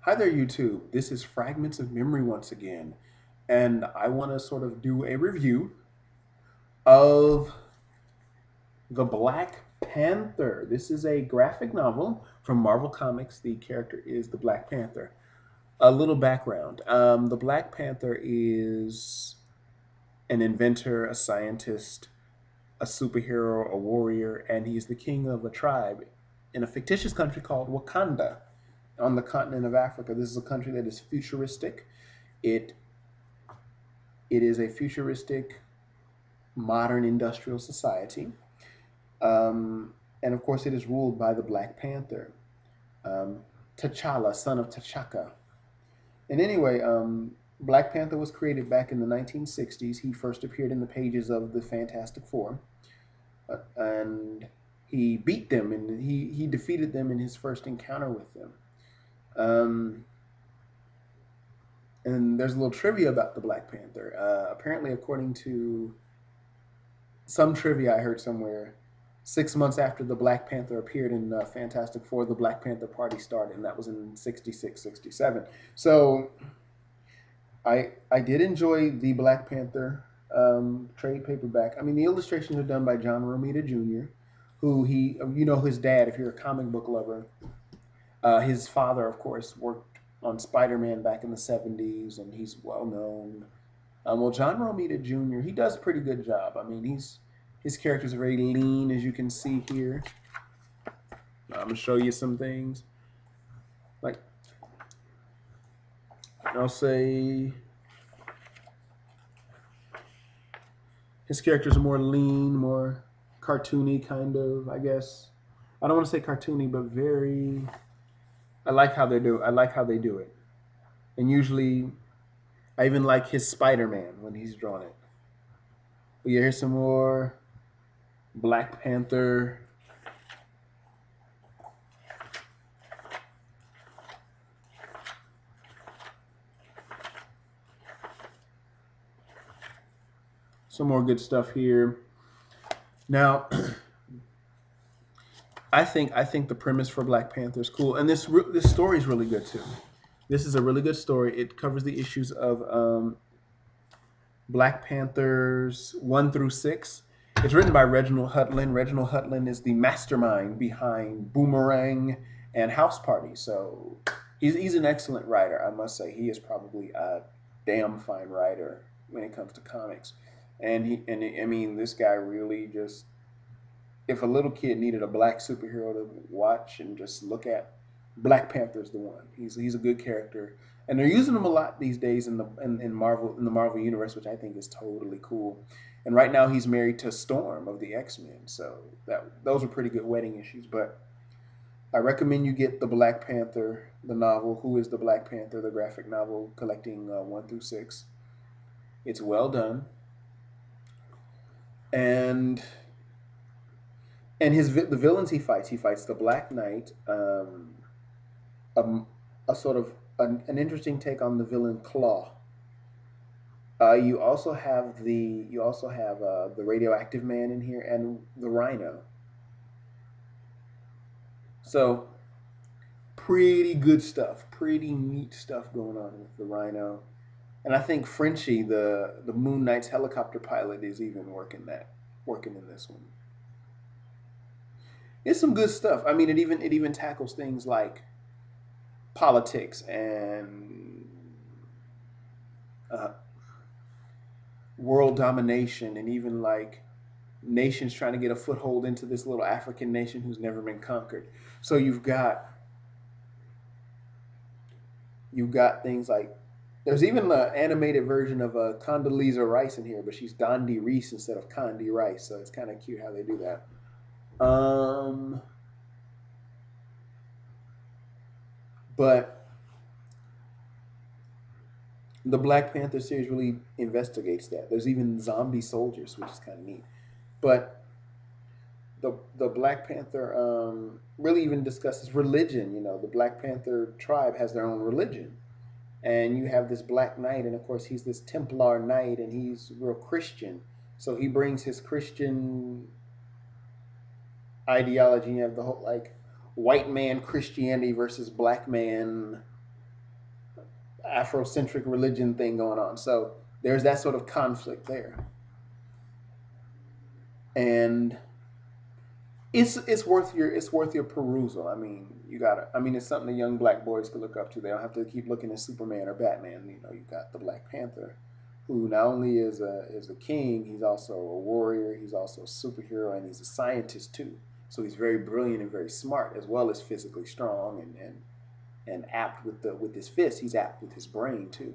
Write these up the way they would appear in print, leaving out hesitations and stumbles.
Hi there, YouTube. This is Fragments of Memory once again, and I want to sort of do a review of The Black Panther. This is a graphic novel from Marvel Comics. The character is the Black Panther. A little background. The Black Panther is an inventor, a scientist, a superhero, a warrior, and he's the king of a tribe in a fictitious country called Wakanda on the continent of Africa. This is a country that is futuristic. It it is a futuristic, modern industrial society, and of course, it is ruled by the Black Panther, um, T'Challa, son of T'Chaka. And anyway, Black Panther was created back in the 1960s. He first appeared in the pages of the Fantastic Four, and he beat them, and he defeated them in his first encounter with them. Um, and there's a little trivia about the Black Panther. Apparently, according to some trivia I heard somewhere, 6 months after the Black Panther appeared in Fantastic Four, the Black Panther Party started, and that was in 66, 67. So I did enjoy the Black Panther trade paperback. I mean, the illustrations are done by John Romita Jr., who his dad, if you're a comic book lover. His father, of course, worked on Spider-Man back in the 70s, and he's well known. Well, John Romita Jr., he does a pretty good job. I mean, his characters are very lean, as you can see here. I'm gonna show you some things. Like I'll say, his characters are more lean, more cartoony, kind of. I guess I don't want to say cartoony, but very. I like how they do. I like how they do it, and usually I even like his Spider-Man when he's drawn it. But yeah, here's some more Black Panther. Some more good stuff here. Now, I think the premise for Black Panther is cool, and this story is really good too. This is a really good story. It covers the issues of Black Panthers 1 through 6. It's written by Reginald Hudlin. Reginald Hudlin is the mastermind behind Boomerang and House Party. So he's an excellent writer, I must say. He is probably a damn fine writer when it comes to comics. And I mean, this guy really just, if a little kid needed a black superhero to watch and just look at, Black Panther's the one. He's a good character, and they're using him a lot these days in the Marvel universe, which I think is totally cool. And right now he's married to Storm of the X-Men, so those are pretty good wedding issues. But I recommend you get the Black Panther, the novel. Who is the Black Panther? The graphic novel, collecting 1 through 6. It's well done, and the villains he fights the Black Knight, a, a sort of an interesting take on the villain Claw. You also have the radioactive man in here and the Rhino. So pretty good stuff, pretty neat stuff going on with the Rhino. And I think Frenchie, the Moon Knight's helicopter pilot, is even working in this one. It's some good stuff. I mean, it even tackles things like politics and uh, world domination, and even like nations trying to get a foothold into this little African nation who's never been conquered. So you've got things like, there's even an animated version of Condoleezza Rice in here, but she's Dondi Reese instead of Condi Rice, so it's kind of cute how they do that. Um, but the Black Panther series really investigates that. There's even zombie soldiers, which is kind of neat. But the Black Panther really even discusses religion. The Black Panther tribe has their own religion, and you have this Black Knight, and of course he's this Templar Knight, and he's real Christian. So he brings his Christian ideology. You have the whole like white man Christianity versus black man Afrocentric religion thing going on. So there's that sort of conflict there, and it's worth your perusal. I mean, you got to. I mean, it's something the young black boys could look up to. They don't have to keep looking at Superman or Batman. You know, you got the Black Panther, who not only is a king, he's also a warrior. He's also a superhero, and he's a scientist too. So he's very brilliant and very smart, as well as physically strong and apt with his fists. He's apt with his brain too.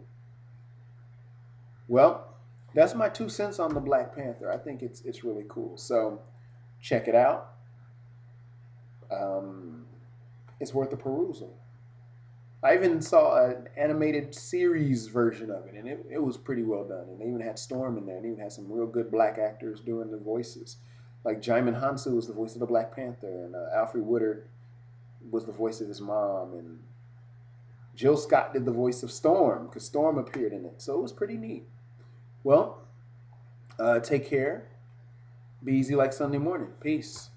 Well, that's my 2 cents on the Black Panther. I think it's really cool. So check it out. Um, it's worth a perusal. I even saw an animated series version of it, and it was pretty well done. And they even had Storm in there, and even had some real good black actors doing the voices. Like Jaimin Hansu was the voice of the Black Panther, and Alfred Woodard was the voice of his mom, and Jill Scott did the voice of Storm because Storm appeared in it. So it was pretty neat. Well, take care. Be easy like Sunday morning. Peace.